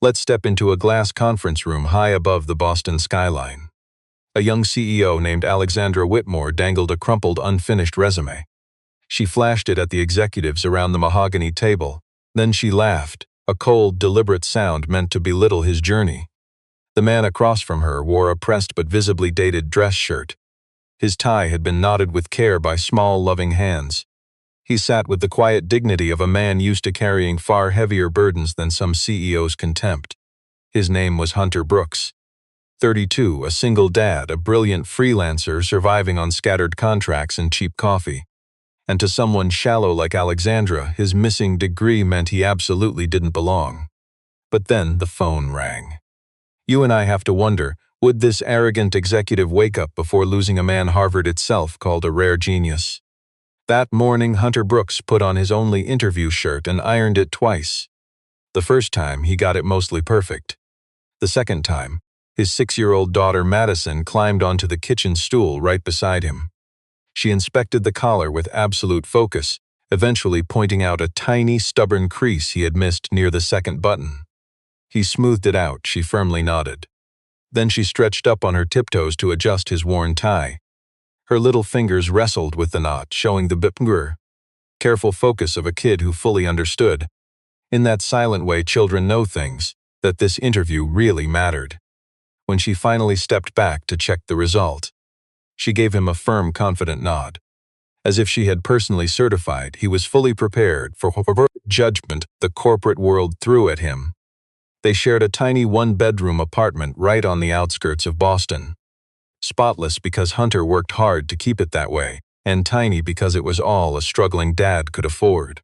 Let's step into a glass conference room high above the Boston skyline. A young CEO named Alexandra Whitmore dangled a crumpled, unfinished resume. She flashed it at the executives around the mahogany table. Then she laughed, a cold, deliberate sound meant to belittle his journey. The man across from her wore a pressed but visibly dated dress shirt. His tie had been knotted with care by small, loving hands. He sat with the quiet dignity of a man used to carrying far heavier burdens than some CEO's contempt. His name was Hunter Brooks. 32, a single dad, a brilliant freelancer surviving on scattered contracts and cheap coffee. And to someone shallow like Alexandra, his missing degree meant he absolutely didn't belong. But then the phone rang. You and I have to wonder, would this arrogant executive wake up before losing a man Harvard itself called a rare genius? That morning, Hunter Brooks put on his only interview shirt and ironed it twice. The first time, he got it mostly perfect. The second time, his 6-year-old daughter Madison climbed onto the kitchen stool right beside him. She inspected the collar with absolute focus, eventually pointing out a tiny, stubborn crease he had missed near the second button. He smoothed it out, she firmly nodded. Then she stretched up on her tiptoes to adjust his worn tie. Her little fingers wrestled with the knot, showing the careful focus of a kid who fully understood. In that silent way children know things, that this interview really mattered. When she finally stepped back to check the result, she gave him a firm, confident nod. As if she had personally certified he was fully prepared for whatever judgment the corporate world threw at him. They shared a tiny one-bedroom apartment right on the outskirts of Boston. Spotless because Hunter worked hard to keep it that way, and tiny because it was all a struggling dad could afford.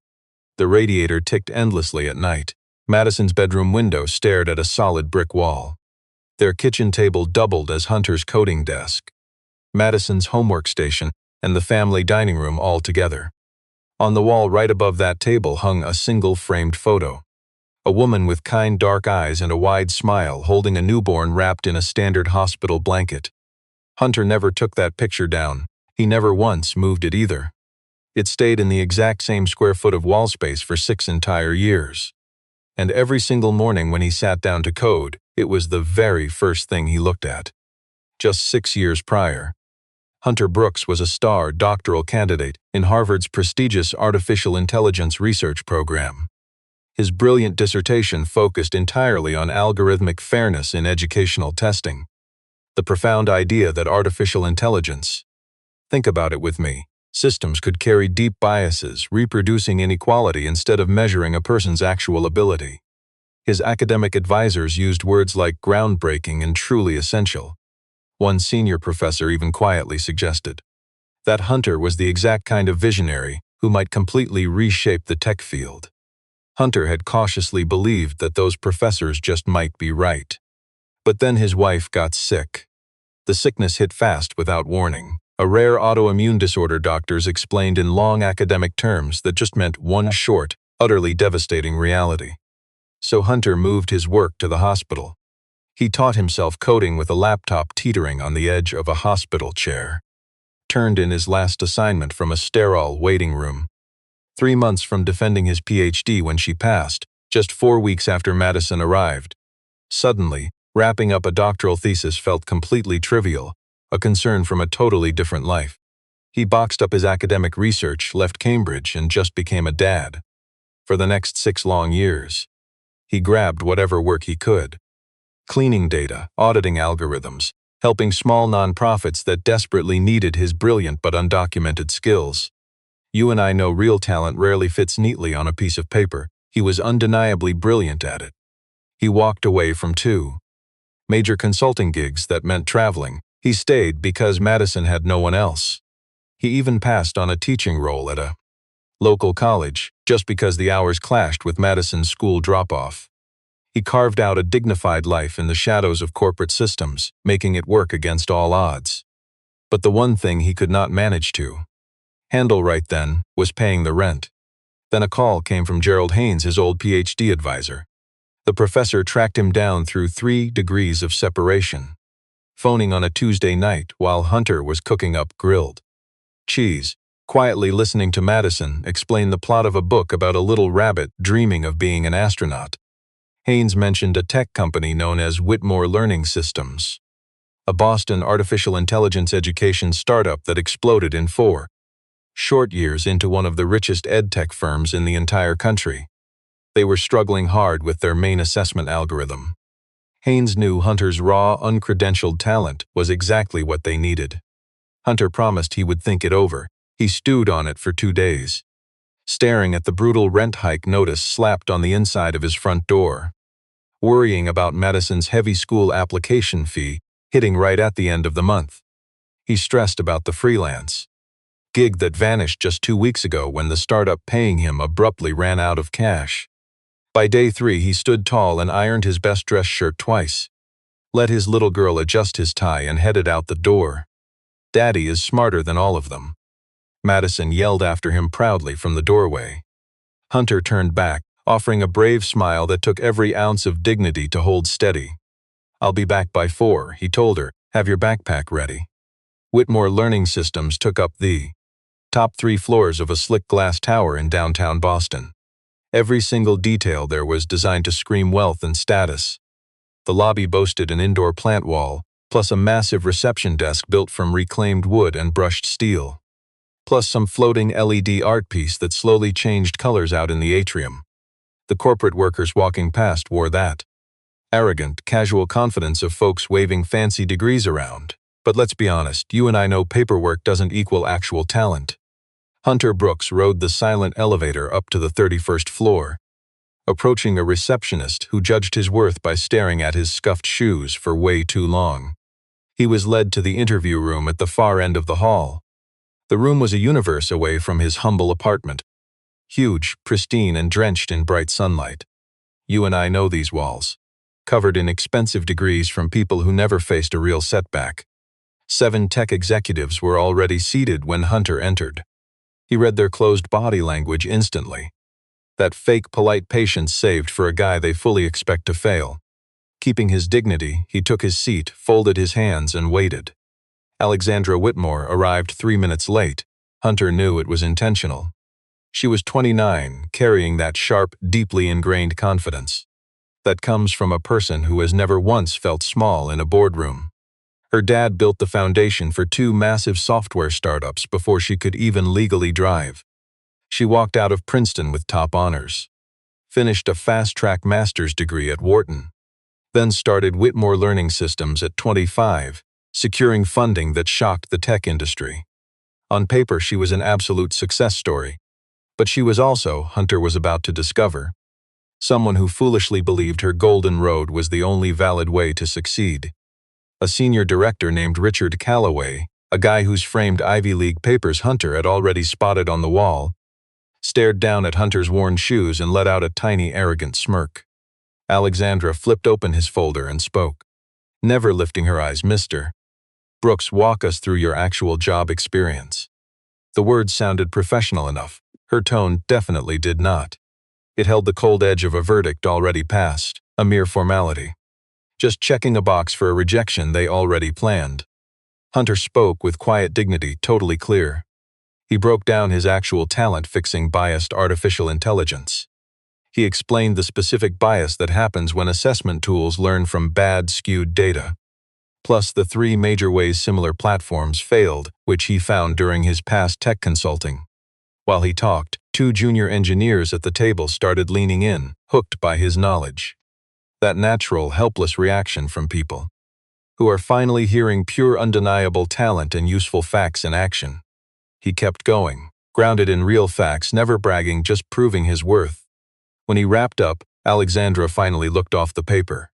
The radiator ticked endlessly at night. Madison's bedroom window stared at a solid brick wall. Their kitchen table doubled as Hunter's coding desk, Madison's homework station, and the family dining room all together. On the wall right above that table hung a single framed photo. A woman with kind dark eyes and a wide smile holding a newborn wrapped in a standard hospital blanket. Hunter never took that picture down. He never once moved it either. It stayed in the exact same square foot of wall space for 6 entire years. And every single morning when he sat down to code, it was the very first thing he looked at. Just 6 years prior, Hunter Brooks was a star doctoral candidate in Harvard's prestigious artificial intelligence research program. His brilliant dissertation focused entirely on algorithmic fairness in educational testing. The profound idea that artificial intelligence, think about it with me, systems could carry deep biases, reproducing inequality instead of measuring a person's actual ability. His academic advisors used words like groundbreaking and truly essential. One senior professor even quietly suggested that Hunter was the exact kind of visionary who might completely reshape the tech field. Hunter had cautiously believed that those professors just might be right. But then his wife got sick. The sickness hit fast without warning. A rare autoimmune disorder doctors explained in long academic terms that just meant one short, utterly devastating reality. So Hunter moved his work to the hospital. He taught himself coding with a laptop teetering on the edge of a hospital chair. Turned in his last assignment from a sterile waiting room. 3 months from defending his PhD when she passed, just 4 weeks after Madison arrived. Suddenly, wrapping up a doctoral thesis felt completely trivial, a concern from a totally different life. He boxed up his academic research, left Cambridge, and just became a dad. For the next 6 long years, he grabbed whatever work he could. Cleaning data, auditing algorithms, helping small nonprofits that desperately needed his brilliant but undocumented skills. You and I know real talent rarely fits neatly on a piece of paper. He was undeniably brilliant at it. He walked away from 2 major consulting gigs that meant traveling. He stayed because Madison had no one else. He even passed on a teaching role at a local college just because the hours clashed with Madison's school drop-off. He carved out a dignified life in the shadows of corporate systems, making it work against all odds. But the one thing he could not manage to handle right then was paying the rent. Then a call came from Gerald Haynes, his old PhD advisor. The professor tracked him down through 3 degrees of separation, phoning on a Tuesday night while Hunter was cooking up grilled cheese, quietly listening to Madison explain the plot of a book about a little rabbit dreaming of being an astronaut. Haynes mentioned a tech company known as Whitmore Learning Systems, a Boston artificial intelligence education startup that exploded in 4 short years into one of the richest edtech firms in the entire country. They were struggling hard with their main assessment algorithm. Haynes knew Hunter's raw, uncredentialed talent was exactly what they needed. Hunter promised he would think it over. He stewed on it for 2 days, staring at the brutal rent hike notice slapped on the inside of his front door, worrying about Madison's heavy school application fee hitting right at the end of the month. He stressed about the freelance gig that vanished just 2 weeks ago when the startup paying him abruptly ran out of cash. By day 3, he stood tall and ironed his best-dressed shirt twice, let his little girl adjust his tie and headed out the door. "Daddy is smarter than all of them," Madison yelled after him proudly from the doorway. Hunter turned back, offering a brave smile that took every ounce of dignity to hold steady. "I'll be back by 4, he told her. "Have your backpack ready." Whitmore Learning Systems took up the top 3 floors of a slick glass tower in downtown Boston. Every single detail there was designed to scream wealth and status. The lobby boasted an indoor plant wall, plus a massive reception desk built from reclaimed wood and brushed steel, plus some floating LED art piece that slowly changed colors out in the atrium. The corporate workers walking past wore that arrogant, casual confidence of folks waving fancy degrees around. But let's be honest, you and I know paperwork doesn't equal actual talent. Hunter Brooks rode the silent elevator up to the 31st floor, approaching a receptionist who judged his worth by staring at his scuffed shoes for way too long. He was led to the interview room at the far end of the hall. The room was a universe away from his humble apartment, huge, pristine, and drenched in bright sunlight. You and I know these walls, covered in expensive degrees from people who never faced a real setback. 7 tech executives were already seated when Hunter entered. He read their closed body language instantly. That fake polite patience saved for a guy they fully expect to fail. Keeping his dignity, he took his seat, folded his hands, and waited. Alexandra Whitmore arrived 3 minutes late. Hunter knew it was intentional. She was 29, carrying that sharp, deeply ingrained confidence that comes from a person who has never once felt small in a boardroom. Her dad built the foundation for 2 massive software startups before she could even legally drive. She walked out of Princeton with top honors, finished a fast-track master's degree at Wharton, then started Whitmore Learning Systems at 25, securing funding that shocked the tech industry. On paper, she was an absolute success story, but she was also, Hunter was about to discover, someone who foolishly believed her golden road was the only valid way to succeed. A senior director named Richard Calloway, a guy whose framed Ivy League papers Hunter had already spotted on the wall, stared down at Hunter's worn shoes and let out a tiny, arrogant smirk. Alexandra flipped open his folder and spoke, never lifting her eyes. "Mr. Brooks, walk us through your actual job experience." The words sounded professional enough. Her tone definitely did not. It held the cold edge of a verdict already passed, a mere formality. Just checking a box for a rejection they already planned. Hunter spoke with quiet dignity, totally clear. He broke down his actual talent fixing biased artificial intelligence. He explained the specific bias that happens when assessment tools learn from bad, skewed data, plus the 3 major ways similar platforms failed, which he found during his past tech consulting. While he talked, 2 junior engineers at the table started leaning in, hooked by his knowledge. That natural, helpless reaction from people who are finally hearing pure, undeniable talent and useful facts in action. He kept going, grounded in real facts, never bragging, just proving his worth. When he wrapped up, Alexandra finally looked off the paper.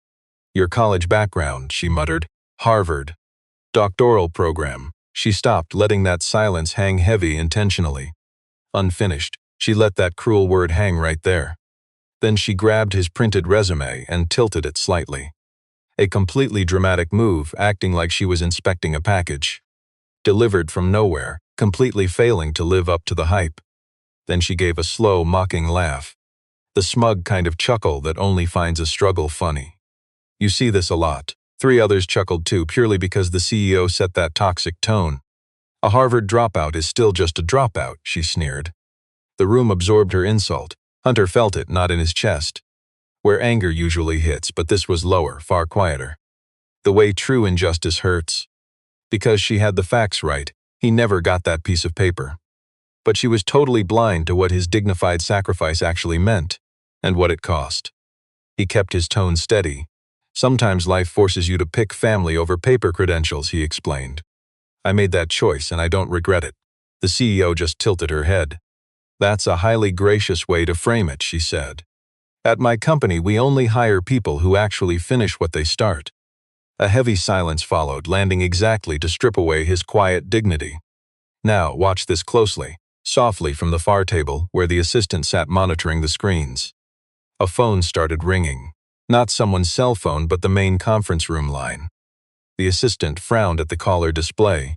"Your college background," she muttered. "Harvard. Doctoral program." She stopped, letting that silence hang heavy intentionally. Unfinished, she let that cruel word hang right there. Then she grabbed his printed resume and tilted it slightly. A completely dramatic move, acting like she was inspecting a package. Delivered from nowhere, completely failing to live up to the hype. Then she gave a slow, mocking laugh. The smug kind of chuckle that only finds a struggle funny. "You see this a lot." 3 others chuckled too, purely because the CEO set that toxic tone. "A Harvard dropout is still just a dropout," she sneered. The room absorbed her insult. Hunter felt it, not in his chest, where anger usually hits, but this was lower, far quieter. The way true injustice hurts. Because she had the facts right, he never got that piece of paper. But she was totally blind to what his dignified sacrifice actually meant, and what it cost. He kept his tone steady. Sometimes life forces you to pick family over paper credentials, he explained. I made that choice and I don't regret it. The CEO just tilted her head. That's a highly gracious way to frame it, she said. At my company, we only hire people who actually finish what they start. A heavy silence followed, landing exactly to strip away his quiet dignity. Now, watch this closely, softly from the far table where the assistant sat monitoring the screens. A phone started ringing. Not someone's cell phone, but the main conference room line. The assistant frowned at the caller display,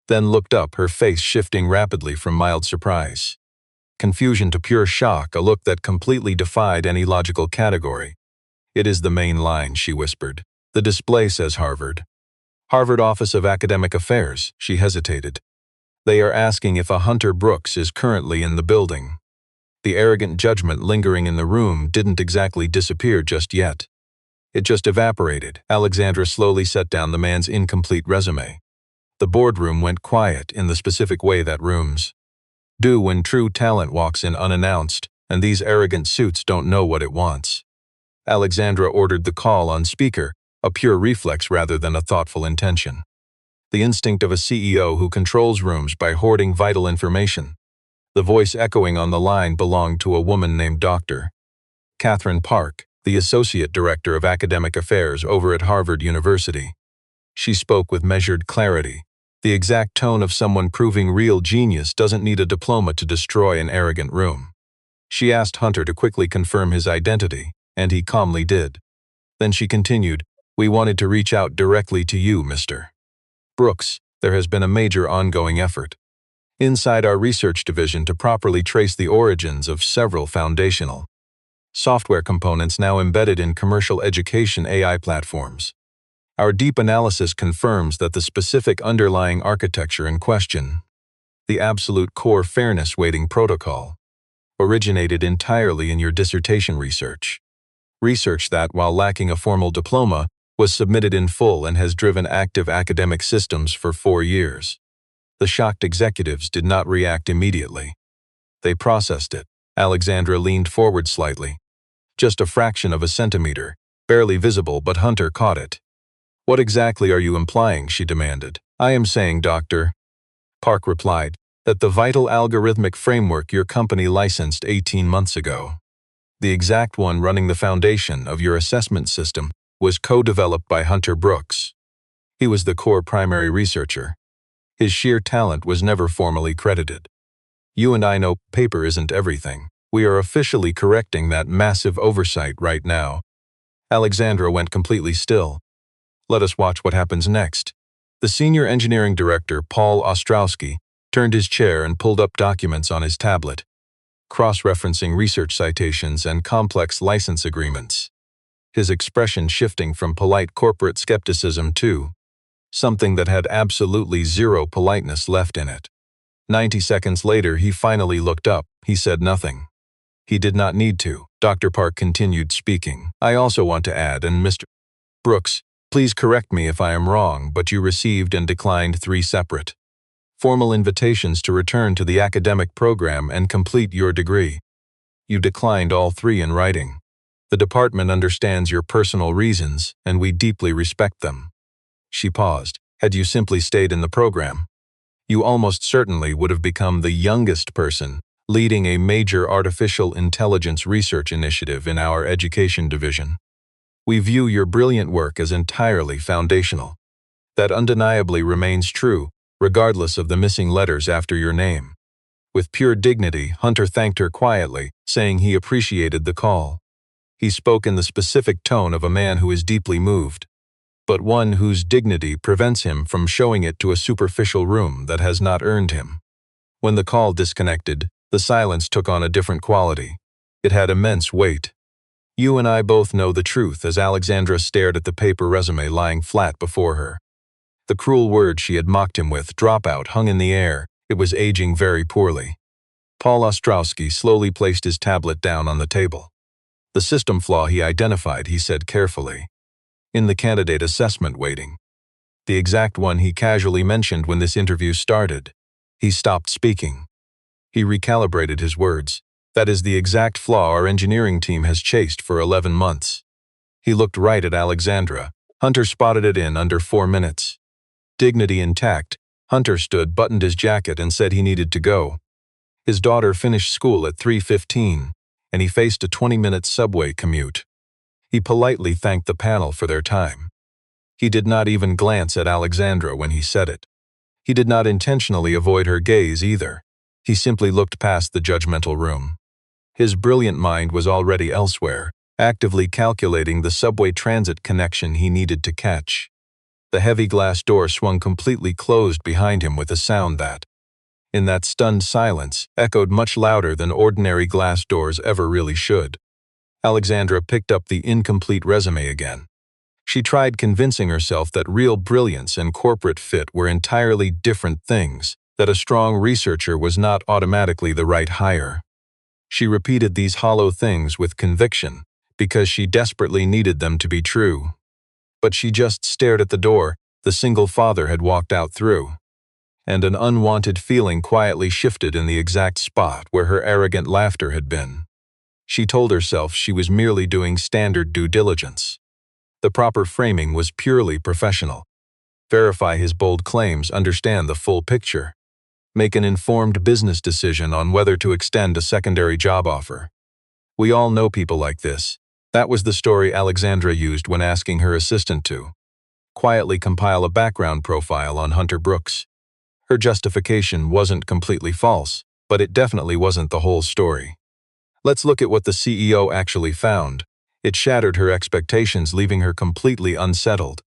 then looked up, her face shifting rapidly from mild surprise. Confusion to pure shock, a look that completely defied any logical category. It is the main line, she whispered. The display says Harvard. Harvard Office of Academic Affairs, she hesitated. They are asking if a Hunter Brooks is currently in the building. The arrogant judgment lingering in the room didn't exactly disappear just yet. It just evaporated. Alexandra slowly set down the man's incomplete resume. The boardroom went quiet in the specific way that rooms do when true talent walks in unannounced, and these arrogant suits don't know what it wants. Alexandra ordered the call on speaker, a pure reflex rather than a thoughtful intention. The instinct of a CEO who controls rooms by hoarding vital information. The voice echoing on the line belonged to a woman named Dr. Catherine Park, the Associate Director of Academic Affairs over at Harvard University. She spoke with measured clarity. The exact tone of someone proving real genius doesn't need a diploma to destroy an arrogant room. She asked Hunter to quickly confirm his identity, and he calmly did. Then she continued, "We wanted to reach out directly to you, Mr. Brooks. There has been a major ongoing effort inside our research division to properly trace the origins of several foundational software components now embedded in commercial education AI platforms. Our deep analysis confirms that the specific underlying architecture in question, the absolute core fairness weighting protocol, originated entirely in your dissertation research. Research that, while lacking a formal diploma, was submitted in full and has driven active academic systems for 4 years. The shocked executives did not react immediately. They processed it. Alexandra leaned forward slightly. Just a fraction of a centimeter, barely visible, but Hunter caught it. What exactly are you implying? She demanded. I am saying, Dr. Park replied, that the vital algorithmic framework your company licensed 18 months ago, the exact one running the foundation of your assessment system, was co-developed by Hunter Brooks. He was the core primary researcher. His sheer talent was never formally credited. You and I know paper isn't everything. We are officially correcting that massive oversight right now. Alexandra went completely still. Let us watch what happens next. The senior engineering director, Paul Ostrowski, turned his chair and pulled up documents on his tablet, cross-referencing research citations and complex license agreements. His expression shifting from polite corporate skepticism to something that had absolutely zero politeness left in it. 90 seconds later, he finally looked up. He said nothing. He did not need to. Dr. Park continued speaking. I also want to add, and Mr. Brooks, please correct me if I am wrong, but you received and declined 3 separate formal invitations to return to the academic program and complete your degree. You declined all 3 in writing. The department understands your personal reasons, and we deeply respect them. She paused. Had you simply stayed in the program, you almost certainly would have become the youngest person leading a major artificial intelligence research initiative in our education division. We view your brilliant work as entirely foundational. That undeniably remains true, regardless of the missing letters after your name. With pure dignity, Hunter thanked her quietly, saying he appreciated the call. He spoke in the specific tone of a man who is deeply moved, but one whose dignity prevents him from showing it to a superficial room that has not earned him. When the call disconnected, the silence took on a different quality. It had immense weight. You and I both know the truth, as Alexandra stared at the paper resume lying flat before her. The cruel word she had mocked him with, dropout, hung in the air. It was aging very poorly. Paul Ostrowski slowly placed his tablet down on the table. The system flaw he identified, he said carefully. In the candidate assessment waiting. The exact one he casually mentioned when this interview started. He stopped speaking. He recalibrated his words. That is the exact flaw our engineering team has chased for 11 months. He looked right at Alexandra. Hunter spotted it in under 4 minutes. Dignity intact, Hunter stood, buttoned his jacket, and said he needed to go. His daughter finished school at 3:15, and he faced a 20-minute subway commute. He politely thanked the panel for their time. He did not even glance at Alexandra when he said it. He did not intentionally avoid her gaze either. He simply looked past the judgmental room. His brilliant mind was already elsewhere, actively calculating the subway transit connection he needed to catch. The heavy glass door swung completely closed behind him with a sound that, in that stunned silence, echoed much louder than ordinary glass doors ever really should. Alexandra picked up the incomplete resume again. She tried convincing herself that real brilliance and corporate fit were entirely different things, that a strong researcher was not automatically the right hire. She repeated these hollow things with conviction, because she desperately needed them to be true. But she just stared at the door the single father had walked out through. And an unwanted feeling quietly shifted in the exact spot where her arrogant laughter had been. She told herself she was merely doing standard due diligence. The proper framing was purely professional. Verify his bold claims, understand the full picture. Make an informed business decision on whether to extend a secondary job offer. We all know people like this. That was the story Alexandra used when asking her assistant to quietly compile a background profile on Hunter Brooks. Her justification wasn't completely false, but it definitely wasn't the whole story. Let's look at what the CEO actually found. It shattered her expectations, leaving her completely unsettled.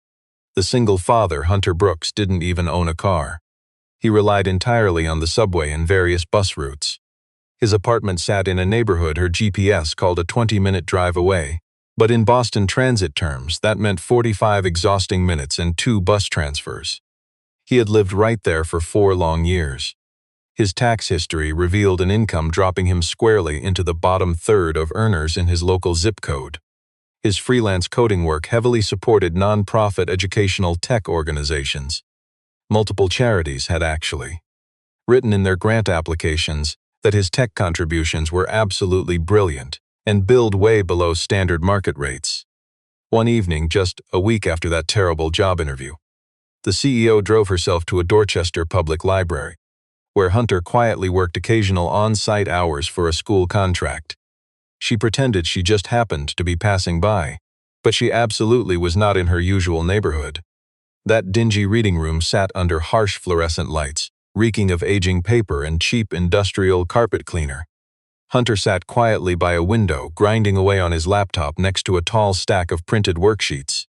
The single father, Hunter Brooks, didn't even own a car. He relied entirely on the subway and various bus routes. His apartment sat in a neighborhood her GPS called a 20-minute drive away. But in Boston Transit terms, that meant 45 exhausting minutes and 2 bus transfers. He had lived right there for 4 long years. His tax history revealed an income dropping him squarely into the bottom third of earners in his local zip code. His freelance coding work heavily supported non-profit educational tech organizations. Multiple charities had actually written in their grant applications that his tech contributions were absolutely brilliant and billed way below standard market rates. One evening, just a week after that terrible job interview, the CEO drove herself to a Dorchester public library, where Hunter quietly worked occasional on-site hours for a school contract. She pretended she just happened to be passing by, but she absolutely was not in her usual neighborhood. That dingy reading room sat under harsh fluorescent lights, reeking of aging paper and cheap industrial carpet cleaner. Hunter sat quietly by a window, grinding away on his laptop next to a tall stack of printed worksheets,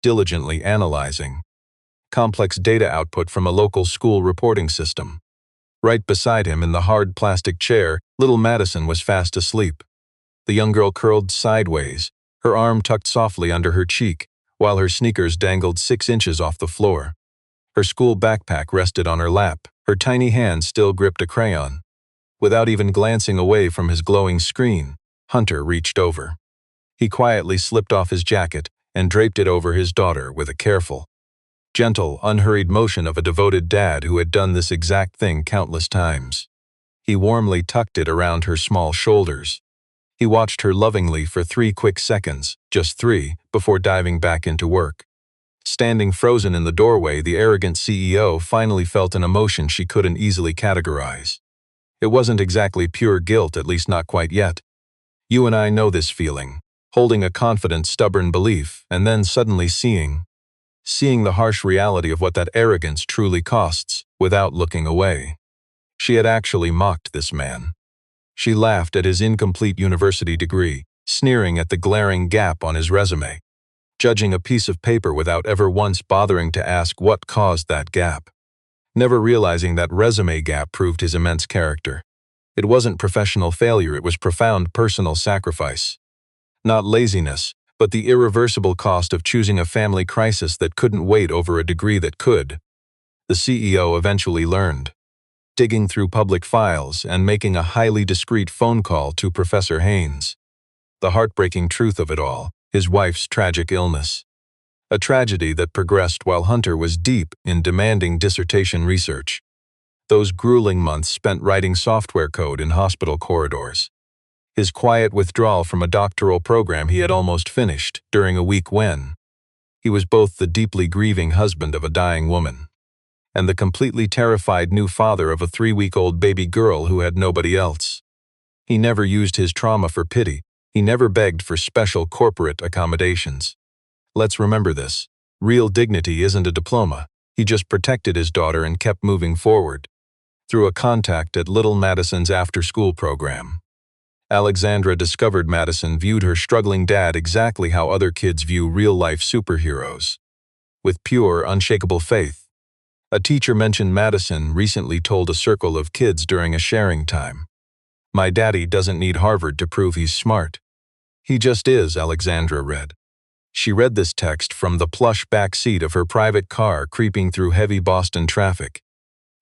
diligently analyzing complex data output from a local school reporting system. Right beside him in the hard plastic chair, little Madison was fast asleep. The young girl curled sideways, her arm tucked softly under her cheek, while her sneakers dangled 6 inches off the floor. Her school backpack rested on her lap, her tiny hand still gripped a crayon. Without even glancing away from his glowing screen, Hunter reached over. He quietly slipped off his jacket and draped it over his daughter with a careful, gentle, unhurried motion of a devoted dad who had done this exact thing countless times. He warmly tucked it around her small shoulders. He watched her lovingly for 3 quick seconds, just 3, before diving back into work. Standing frozen in the doorway, the arrogant CEO finally felt an emotion she couldn't easily categorize. It wasn't exactly pure guilt, at least not quite yet. You and I know this feeling, holding a confident, stubborn belief, and then suddenly seeing the harsh reality of what that arrogance truly costs, without looking away. She had actually mocked this man. She laughed at his incomplete university degree, sneering at the glaring gap on his resume, judging a piece of paper without ever once bothering to ask what caused that gap. Never realizing that resume gap proved his immense character. It wasn't professional failure, it was profound personal sacrifice. Not laziness, but the irreversible cost of choosing a family crisis that couldn't wait over a degree that could. The CEO eventually learned, digging through public files and making a highly discreet phone call to Professor Haynes. The heartbreaking truth of it all, his wife's tragic illness. A tragedy that progressed while Hunter was deep in demanding dissertation research. Those grueling months spent writing software code in hospital corridors. His quiet withdrawal from a doctoral program he had almost finished during a week when he was both the deeply grieving husband of a dying woman and the completely terrified new father of a 3-week-old baby girl who had nobody else. He never used his trauma for pity. He never begged for special corporate accommodations. Let's remember this. Real dignity isn't a diploma. He just protected his daughter and kept moving forward. Through a contact at little Madison's after-school program, Alexandra discovered Madison viewed her struggling dad exactly how other kids view real-life superheroes. With pure, unshakable faith. A teacher mentioned Madison recently told a circle of kids during a sharing time. "My daddy doesn't need Harvard to prove he's smart. He just is," Alexandra read. She read this text from the plush back seat of her private car creeping through heavy Boston traffic.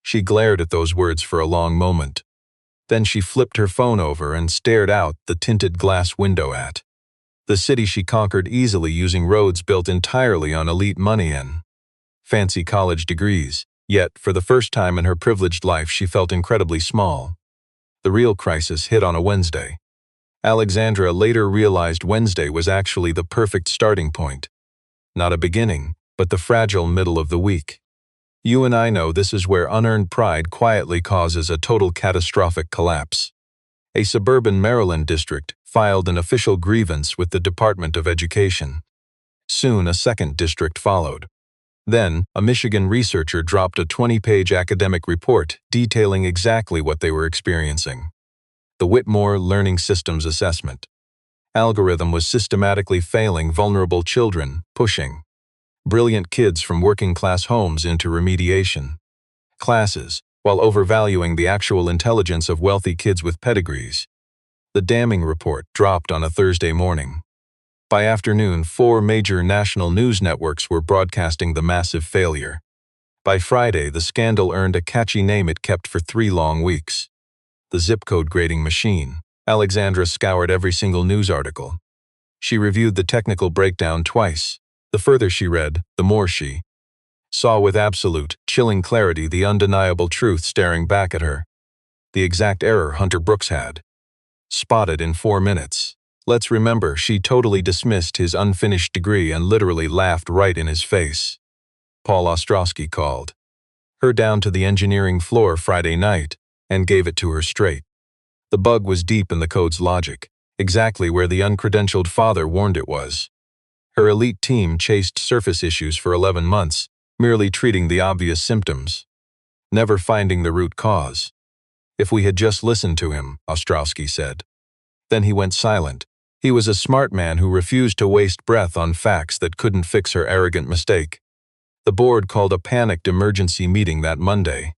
She glared at those words for a long moment. Then she flipped her phone over and stared out the tinted glass window at the city she conquered easily using roads built entirely on elite money and fancy college degrees. Yet, for the first time in her privileged life, she felt incredibly small. The real crisis hit on a Wednesday. Alexandra later realized Wednesday was actually the perfect starting point. Not a beginning, but the fragile middle of the week. You and I know this is where unearned pride quietly causes a total catastrophic collapse. A suburban Maryland district filed an official grievance with the Department of Education. Soon a second district followed. Then, a Michigan researcher dropped a 20-page academic report detailing exactly what they were experiencing. The Whitmore Learning Systems Assessment algorithm was systematically failing vulnerable children, pushing brilliant kids from working-class homes into remediation classes, while overvaluing the actual intelligence of wealthy kids with pedigrees. The damning report dropped on a Thursday morning. By afternoon, 4 major national news networks were broadcasting the massive failure. By Friday, the scandal earned a catchy name it kept for 3 long weeks. The zip code grading machine. Alexandra scoured every single news article. She reviewed the technical breakdown twice. The further she read, the more she saw with absolute, chilling clarity the undeniable truth staring back at her. The exact error Hunter Brooks had spotted in 4 minutes. Let's remember, she totally dismissed his unfinished degree and literally laughed right in his face. Paul Ostrowski called her down to the engineering floor Friday night and gave it to her straight. The bug was deep in the code's logic, exactly where the uncredentialed father warned it was. Her elite team chased surface issues for 11 months, merely treating the obvious symptoms, never finding the root cause. "If we had just listened to him," Ostrowski said. Then he went silent. He was a smart man who refused to waste breath on facts that couldn't fix her arrogant mistake. The board called a panicked emergency meeting that Monday.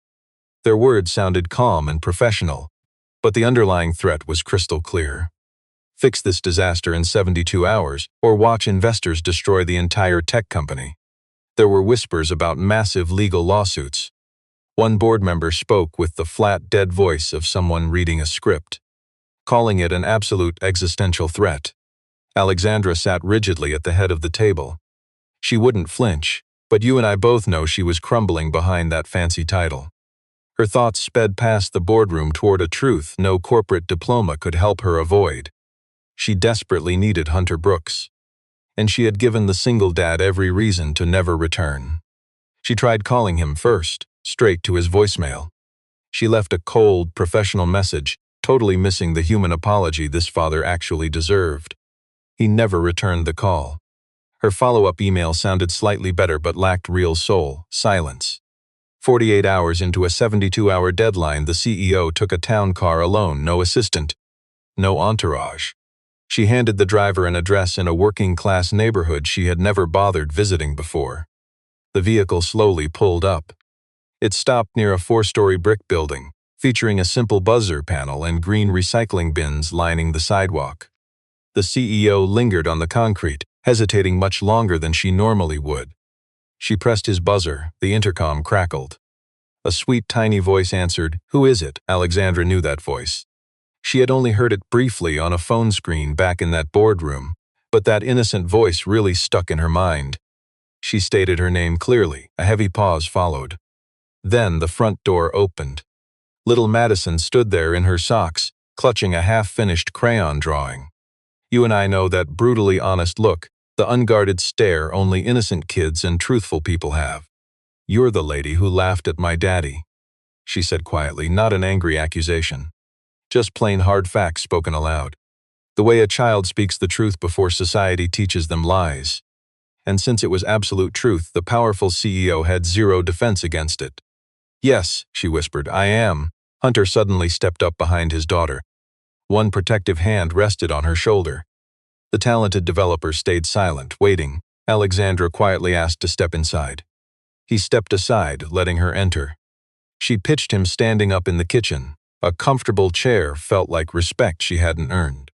Their words sounded calm and professional, but the underlying threat was crystal clear. Fix this disaster in 72 hours, or watch investors destroy the entire tech company. There were whispers about massive legal lawsuits. One board member spoke with the flat, dead voice of someone reading a script, calling it an absolute existential threat. Alexandra sat rigidly at the head of the table. She wouldn't flinch, but you and I both know she was crumbling behind that fancy title. Her thoughts sped past the boardroom toward a truth no corporate diploma could help her avoid. She desperately needed Hunter Brooks, and she had given the single dad every reason to never return. She tried calling him first, straight to his voicemail. She left a cold, professional message, totally missing the human apology this father actually deserved. He never returned the call. Her follow-up email sounded slightly better but lacked real soul. Silence. 48 hours into a 72-hour deadline, the CEO took a town car alone, no assistant, no entourage. She handed the driver an address in a working-class neighborhood she had never bothered visiting before. The vehicle slowly pulled up. It stopped near a 4-story brick building, featuring a simple buzzer panel and green recycling bins lining the sidewalk. The CEO lingered on the concrete, hesitating much longer than she normally would. She pressed his buzzer. The intercom crackled. A sweet, tiny voice answered. "Who is it?" Alexandra knew that voice. She had only heard it briefly on a phone screen back in that boardroom, but that innocent voice really stuck in her mind. She stated her name clearly. A heavy pause followed. Then the front door opened. Little Madison stood there in her socks, clutching a half-finished crayon drawing. You and I know that brutally honest look, the unguarded stare only innocent kids and truthful people have. "You're the lady who laughed at my daddy," she said quietly, not an angry accusation. Just plain hard facts spoken aloud. The way a child speaks the truth before society teaches them lies. And since it was absolute truth, the powerful CEO had zero defense against it. "Yes," she whispered, "I am." Hunter suddenly stepped up behind his daughter. One protective hand rested on her shoulder. The talented developer stayed silent, waiting. Alexandra quietly asked to step inside. He stepped aside, letting her enter. She pitched him standing up in the kitchen. A comfortable chair felt like respect she hadn't earned.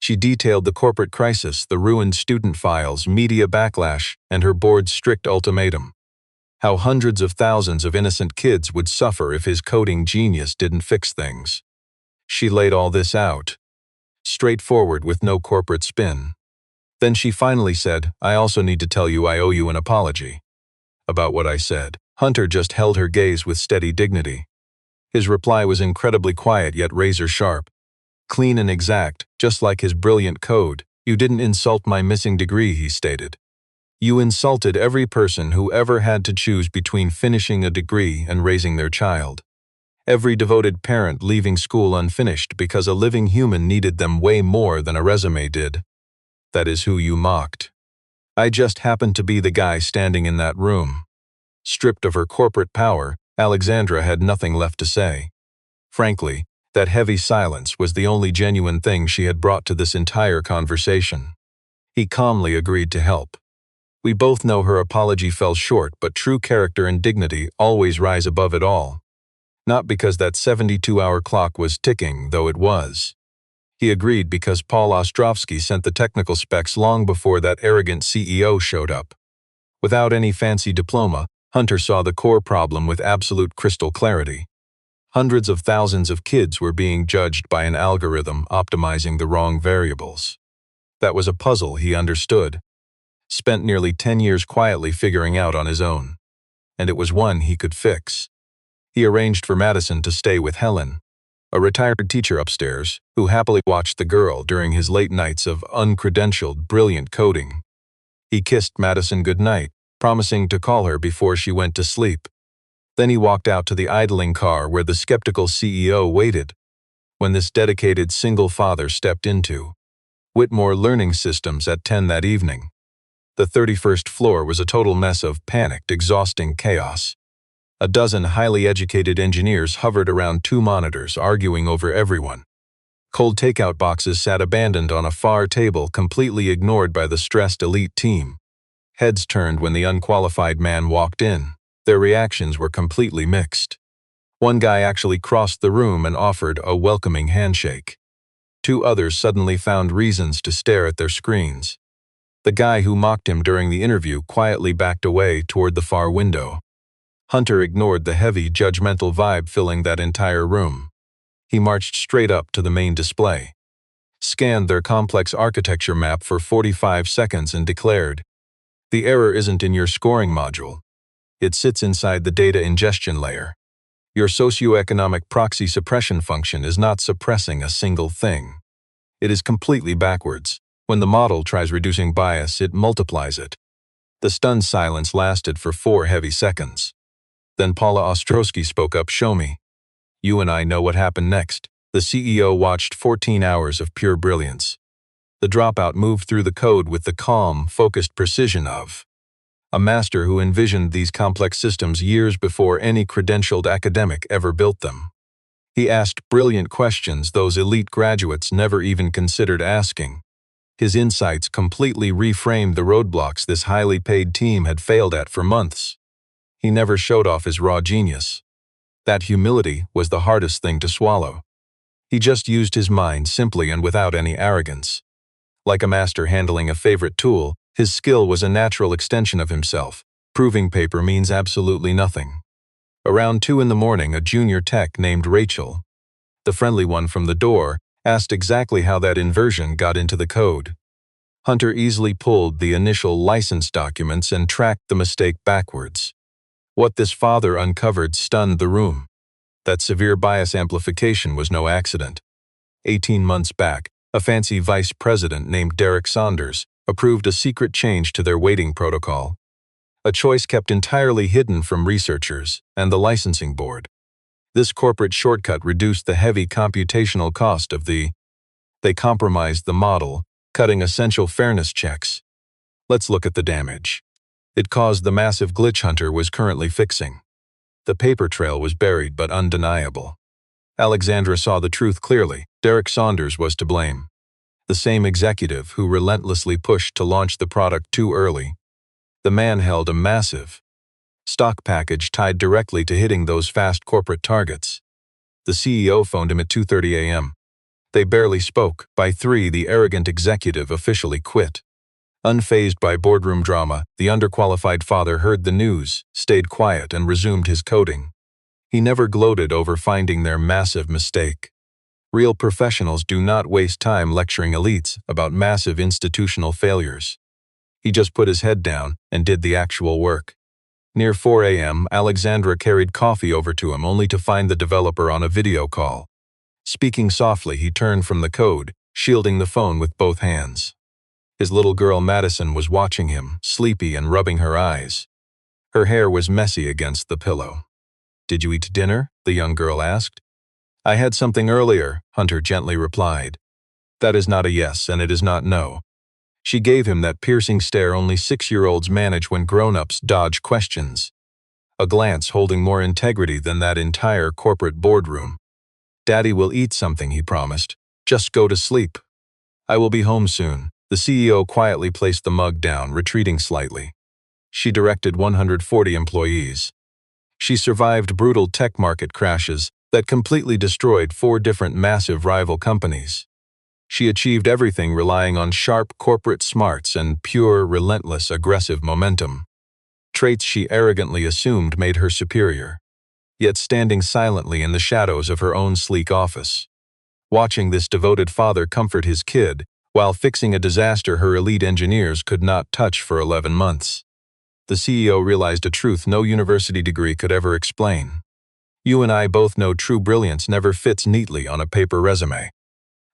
She detailed the corporate crisis, the ruined student files, media backlash, and her board's strict ultimatum. How hundreds of thousands of innocent kids would suffer if his coding genius didn't fix things. She laid all this out, straightforward with no corporate spin. Then she finally said, "I also need to tell you I owe you an apology." About what I said. Hunter just held her gaze with steady dignity. His reply was incredibly quiet yet razor-sharp. Clean and exact, just like his brilliant code. "You didn't insult my missing degree," he stated. "You insulted every person who ever had to choose between finishing a degree and raising their child. Every devoted parent leaving school unfinished because a living human needed them way more than a resume did. That is who you mocked. I just happened to be the guy standing in that room." Stripped of her corporate power, Alexandra had nothing left to say. Frankly, that heavy silence was the only genuine thing she had brought to this entire conversation. He calmly agreed to help. We both know her apology fell short, but true character and dignity always rise above it all. Not because that 72-hour clock was ticking, though it was. He agreed because Paul Ostrovsky sent the technical specs long before that arrogant CEO showed up. Without any fancy diploma, Hunter saw the core problem with absolute crystal clarity. Hundreds of thousands of kids were being judged by an algorithm optimizing the wrong variables. That was a puzzle he understood. Spent nearly 10 years quietly figuring out on his own. And it was one he could fix. He arranged for Madison to stay with Helen, a retired teacher upstairs, who happily watched the girl during his late nights of uncredentialed, brilliant coding. He kissed Madison goodnight, promising to call her before she went to sleep. Then he walked out to the idling car where the skeptical CEO waited. When this dedicated single father stepped into Whitmore Learning Systems at 10 that evening. The 31st floor was a total mess of panicked, exhausting chaos. A dozen highly educated engineers hovered around two monitors, arguing over everyone. Cold takeout boxes sat abandoned on a far table, completely ignored by the stressed elite team. Heads turned when the unqualified man walked in. Their reactions were completely mixed. One guy actually crossed the room and offered a welcoming handshake. Two others suddenly found reasons to stare at their screens. The guy who mocked him during the interview quietly backed away toward the far window. Hunter ignored the heavy, judgmental vibe filling that entire room. He marched straight up to the main display, scanned their complex architecture map for 45 seconds and declared, "The error isn't in your scoring module. It sits inside the data ingestion layer. Your socioeconomic proxy suppression function is not suppressing a single thing. It is completely backwards. When the model tries reducing bias, it multiplies it." The stunned silence lasted for 4 heavy seconds. Then Paula Ostrowski spoke up, "Show me." You and I know what happened next. The CEO watched 14 hours of pure brilliance. The dropout moved through the code with the calm, focused precision of a master who envisioned these complex systems years before any credentialed academic ever built them. He asked brilliant questions those elite graduates never even considered asking. His insights completely reframed the roadblocks this highly paid team had failed at for months. He never showed off his raw genius. That humility was the hardest thing to swallow. He just used his mind simply and without any arrogance. Like a master handling a favorite tool, his skill was a natural extension of himself. Proving paper means absolutely nothing. Around 2 in the morning, a junior tech named Rachel, The friendly one from the door asked exactly how that inversion got into the code. Hunter easily pulled the initial license documents and tracked the mistake backwards. What this father uncovered stunned the room. That severe bias amplification was no accident. 18 months back, a fancy vice president named Derek Saunders approved a secret change to their weighting protocol. A choice kept entirely hidden from researchers and the licensing board. This corporate shortcut reduced the heavy computational cost of They compromised the model, cutting essential fairness checks. Let's look at the damage. It caused the massive glitch Hunter was currently fixing. The paper trail was buried but undeniable. Alexandra saw the truth clearly. Derek Saunders was to blame. The same executive who relentlessly pushed to launch the product too early. The man held a massive stock package tied directly to hitting those fast corporate targets. The CEO phoned him at 2:30 a.m. They barely spoke. By 3, the arrogant executive officially quit. Unfazed by boardroom drama, the underqualified father heard the news, stayed quiet, and resumed his coding. He never gloated over finding their massive mistake. Real professionals do not waste time lecturing elites about massive institutional failures. He just put his head down and did the actual work. Near 4 a.m., Alexandra carried coffee over to him only to find the developer on a video call. Speaking softly, he turned from the code, shielding the phone with both hands. His little girl Madison was watching him, sleepy and rubbing her eyes. Her hair was messy against the pillow. "Did you eat dinner?" the young girl asked. "I had something earlier," Hunter gently replied. "That is not a yes, and it is not no." She gave him that piercing stare only 6-year-olds manage when grown-ups dodge questions. A glance holding more integrity than that entire corporate boardroom. "Daddy will eat something," he promised. "Just go to sleep." "I will be home soon." The CEO quietly placed the mug down, retreating slightly. She directed 140 employees. She survived brutal tech market crashes that completely destroyed 4 different massive rival companies. She achieved everything relying on sharp corporate smarts and pure, relentless, aggressive momentum. Traits she arrogantly assumed made her superior, yet standing silently in the shadows of her own sleek office. Watching this devoted father comfort his kid while fixing a disaster her elite engineers could not touch for 11 months. The CEO realized a truth no university degree could ever explain. You and I both know true brilliance never fits neatly on a paper resume.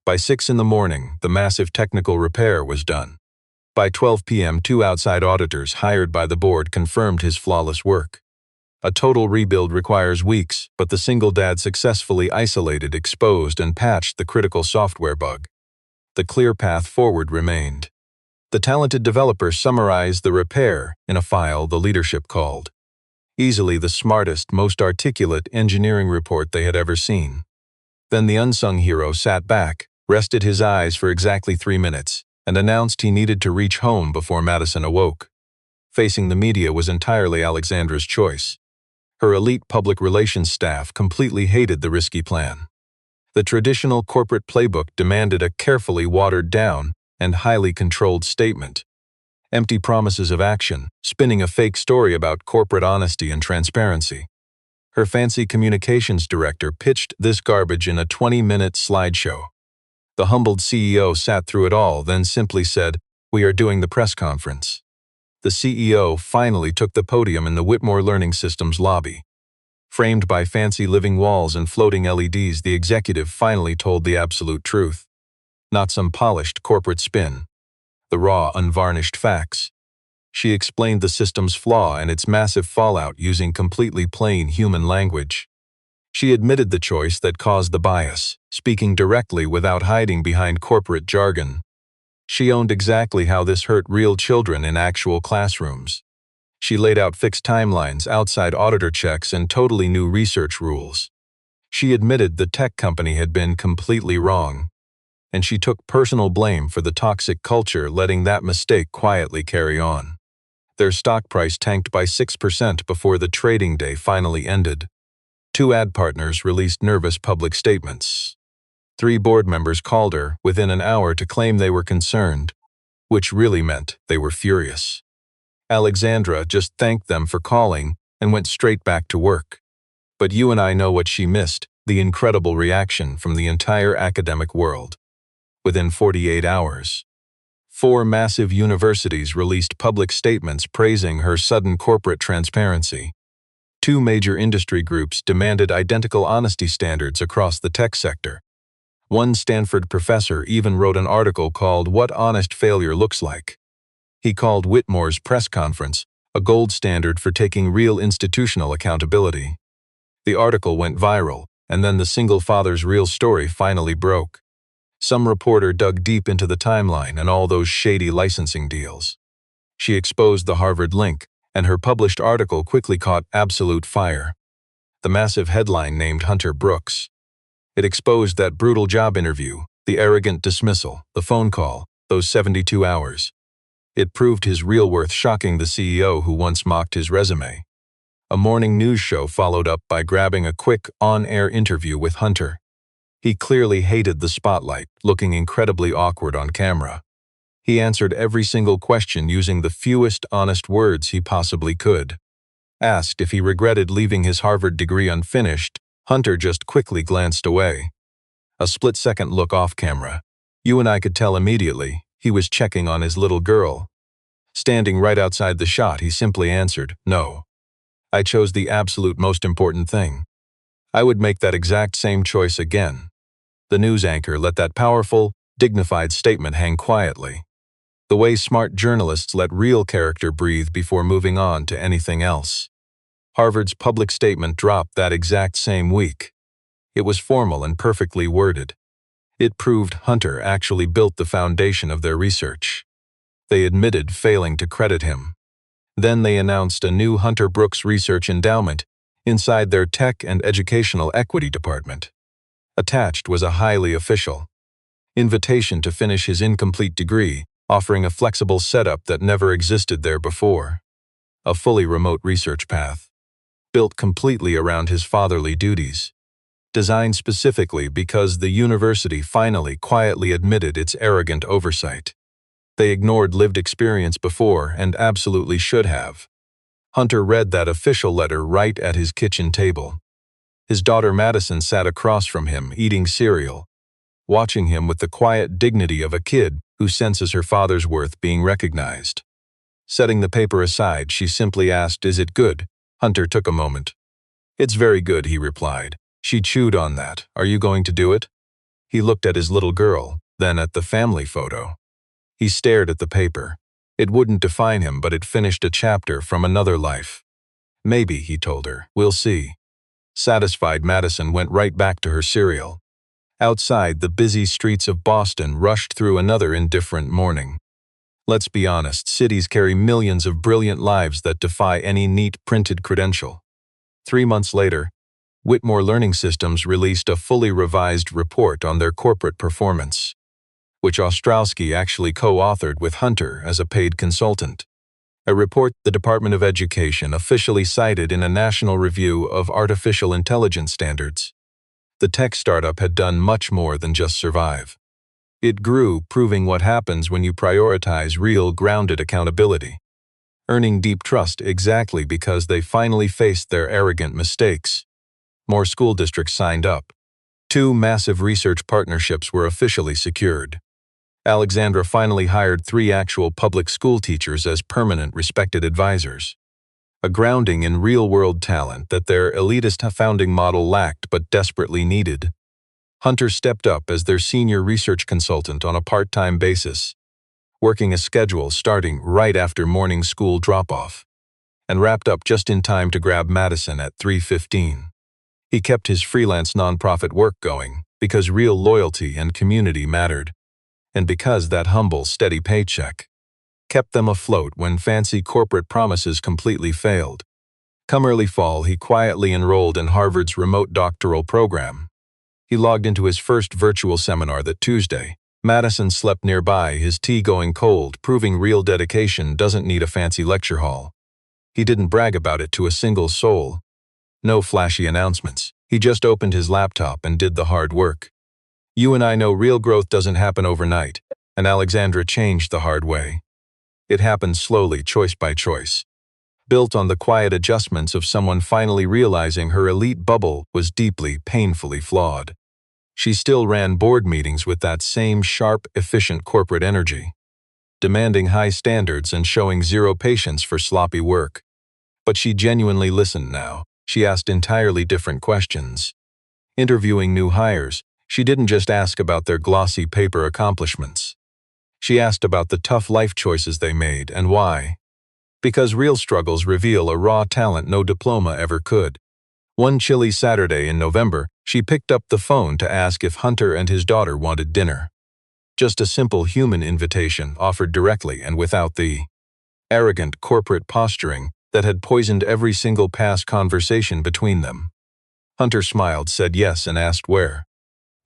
By 6 in the morning, the massive technical repair was done. By 12 p.m., 2 outside auditors hired by the board confirmed his flawless work. A total rebuild requires weeks, but the single dad successfully isolated, exposed, and patched the critical software bug. The clear path forward remained. The talented developer summarized the repair in a file the leadership called. Easily the smartest, most articulate engineering report they had ever seen. Then the unsung hero sat back, rested his eyes for exactly 3 minutes, and announced he needed to reach home before Madison awoke. Facing the media was entirely Alexandra's choice. Her elite public relations staff completely hated the risky plan. The traditional corporate playbook demanded a carefully watered-down and highly controlled statement. Empty promises of action, spinning a fake story about corporate honesty and transparency. Her fancy communications director pitched this garbage in a 20-minute slideshow. The humbled CEO sat through it all, then simply said, "We are doing the press conference." The CEO finally took the podium in the Whitmore Learning Systems lobby. Framed by fancy living walls and floating LEDs, the executive finally told the absolute truth. Not some polished corporate spin. The raw, unvarnished facts. She explained the system's flaw and its massive fallout using completely plain human language. She admitted the choice that caused the bias, speaking directly without hiding behind corporate jargon. She owned exactly how this hurt real children in actual classrooms. She laid out fixed timelines, outside auditor checks, and totally new research rules. She admitted the tech company had been completely wrong. And she took personal blame for the toxic culture letting that mistake quietly carry on. Their stock price tanked by 6% before the trading day finally ended. 2 ad partners released nervous public statements. 3 board members called her within an hour to claim they were concerned, which really meant they were furious. Alexandra just thanked them for calling and went straight back to work. But you and I know what she missed. the incredible reaction from the entire academic world. Within 48 hours, 4 massive universities released public statements praising her sudden corporate transparency. 2 major industry groups demanded identical honesty standards across the tech sector. One Stanford professor even wrote an article called "What Honest Failure Looks Like." He called Whitmore's press conference a gold standard for taking real institutional accountability. The article went viral, and then the single father's real story finally broke. Some reporter dug deep into the timeline and all those shady licensing deals. She exposed the Harvard link, and her published article quickly caught absolute fire. The massive headline named Hunter Brooks. It exposed that brutal job interview, the arrogant dismissal, the phone call, those 72 hours. It proved his real worth, shocking the CEO who once mocked his resume. A morning news show followed up by grabbing a quick, on-air interview with Hunter. He clearly hated the spotlight, looking incredibly awkward on camera. He answered every single question using the fewest honest words he possibly could. Asked if he regretted leaving his Harvard degree unfinished, Hunter just quickly glanced away. A split-second look off camera. You and I could tell immediately he was checking on his little girl. Standing right outside the shot, he simply answered, "No. I chose the absolute most important thing. I would make that exact same choice again." The news anchor let that powerful, dignified statement hang quietly. The way smart journalists let real character breathe before moving on to anything else. Harvard's public statement dropped that exact same week. It was formal and perfectly worded. It proved Hunter actually built the foundation of their research. They admitted failing to credit him. Then they announced a new Hunter Brooks Research Endowment inside their Tech and Educational Equity Department. Attached was a highly official invitation to finish his incomplete degree, offering a flexible setup that never existed there before. A fully remote research path, built completely around his fatherly duties. Designed specifically because the university finally quietly admitted its arrogant oversight. They ignored lived experience before and absolutely should have. Hunter read that official letter right at his kitchen table. His daughter Madison sat across from him, eating cereal, watching him with the quiet dignity of a kid who senses her father's worth being recognized. Setting the paper aside, she simply asked, "Is it good?" Hunter took a moment. "It's very good," he replied. She chewed on that. "Are you going to do it?" He looked at his little girl, then at the family photo. He stared at the paper. It wouldn't define him, but it finished a chapter from another life. "Maybe," he told her. "We'll see." Satisfied, Madison went right back to her cereal. Outside, the busy streets of Boston rushed through another indifferent morning. Let's be honest, cities carry millions of brilliant lives that defy any neat printed credential. 3 months later, Whitmore Learning Systems released a fully revised report on their corporate performance, which Ostrowski actually co-authored with Hunter as a paid consultant. A report the Department of Education officially cited in a national review of artificial intelligence standards. The tech startup had done much more than just survive. It grew, proving what happens when you prioritize real, grounded accountability. Earning deep trust exactly because they finally faced their arrogant mistakes. More school districts signed up. 2 massive research partnerships were officially secured. Alexandra finally hired 3 actual public school teachers as permanent, respected advisors. A grounding in real-world talent that their elitist founding model lacked but desperately needed. Hunter stepped up as their senior research consultant on a part-time basis, working a schedule starting right after morning school drop-off, and wrapped up just in time to grab Madison at 3:15. He kept his freelance nonprofit work going because real loyalty and community mattered, and because that humble, steady paycheck kept them afloat when fancy corporate promises completely failed. Come early fall, he quietly enrolled in Harvard's remote doctoral program. He logged into his first virtual seminar that Tuesday. Madison slept nearby, his tea going cold, proving real dedication doesn't need a fancy lecture hall. He didn't brag about it to a single soul. No flashy announcements. He just opened his laptop and did the hard work. You and I know real growth doesn't happen overnight, and Alexandra changed the hard way. It happened slowly, choice by choice. built on the quiet adjustments of someone finally realizing her elite bubble was deeply, painfully flawed. She still ran board meetings with that same sharp, efficient corporate energy, demanding high standards and showing zero patience for sloppy work. But she genuinely listened now. She asked entirely different questions. Interviewing new hires, she didn't just ask about their glossy paper accomplishments. She asked about the tough life choices they made and why. Because real struggles reveal a raw talent no diploma ever could. One chilly Saturday in November, she picked up the phone to ask if Hunter and his daughter wanted dinner. Just a simple human invitation offered directly and without the arrogant corporate posturing that had poisoned every single past conversation between them. Hunter smiled, said yes, and asked where.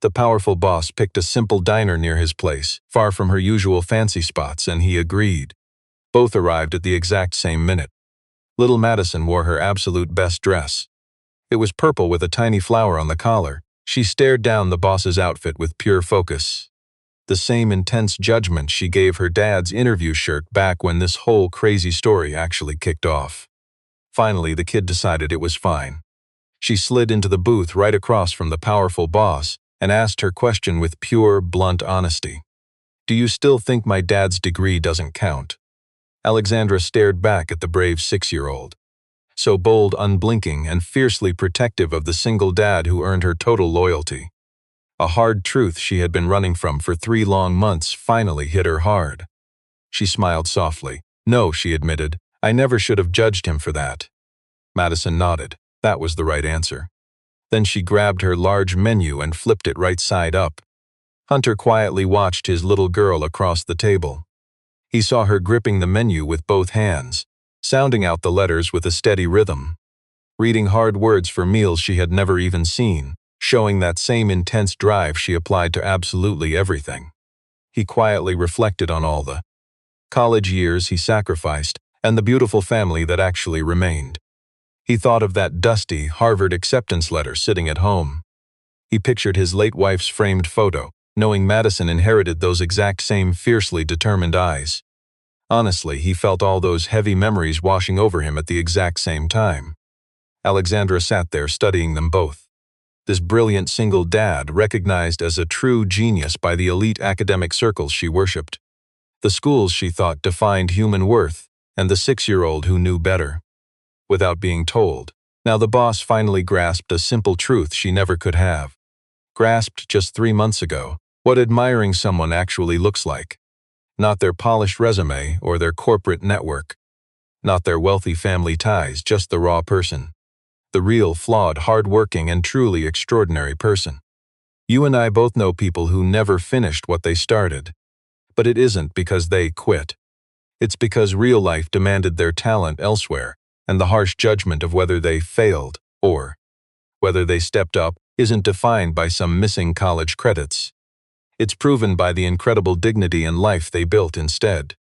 The powerful boss picked a simple diner near his place, far from her usual fancy spots, and he agreed. Both arrived at the exact same minute. Little Madison wore her absolute best dress. It was purple with a tiny flower on the collar. She stared down the boss's outfit with pure focus. The same intense judgment she gave her dad's interview shirt back when this whole crazy story actually kicked off. Finally, the kid decided it was fine. She slid into the booth right across from the powerful boss and asked her question with pure, blunt honesty. "Do you still think my dad's degree doesn't count?" Alexandra stared back at the brave 6-year-old. So bold, unblinking, and fiercely protective of the single dad who earned her total loyalty. A hard truth she had been running from for 3 long months finally hit her hard. She smiled softly. "No," she admitted, "I never should have judged him for that." Madison nodded. That was the right answer. Then she grabbed her large menu and flipped it right side up. Hunter quietly watched his little girl across the table. He saw her gripping the menu with both hands, sounding out the letters with a steady rhythm, reading hard words for meals she had never even seen, showing that same intense drive she applied to absolutely everything. He quietly reflected on all the college years he sacrificed and the beautiful family that actually remained. He thought of that dusty Harvard acceptance letter sitting at home. He pictured his late wife's framed photo, knowing Madison inherited those exact same fiercely determined eyes. Honestly, he felt all those heavy memories washing over him at the exact same time. Alexandra sat there studying them both. This brilliant single dad, recognized as a true genius by the elite academic circles she worshipped. The schools she thought defined human worth, and the 6-year-old who knew better. Without being told, now the boss finally grasped a simple truth she never could have. Grasped just 3 months ago, what admiring someone actually looks like. Not their polished resume or their corporate network. Not their wealthy family ties, just the raw person. The real, flawed, hard-working, and truly extraordinary person. You and I both know people who never finished what they started. But it isn't because they quit. It's because real life demanded their talent elsewhere, and the harsh judgment of whether they failed or whether they stepped up isn't defined by some missing college credits. It's proven by the incredible dignity and life they built instead.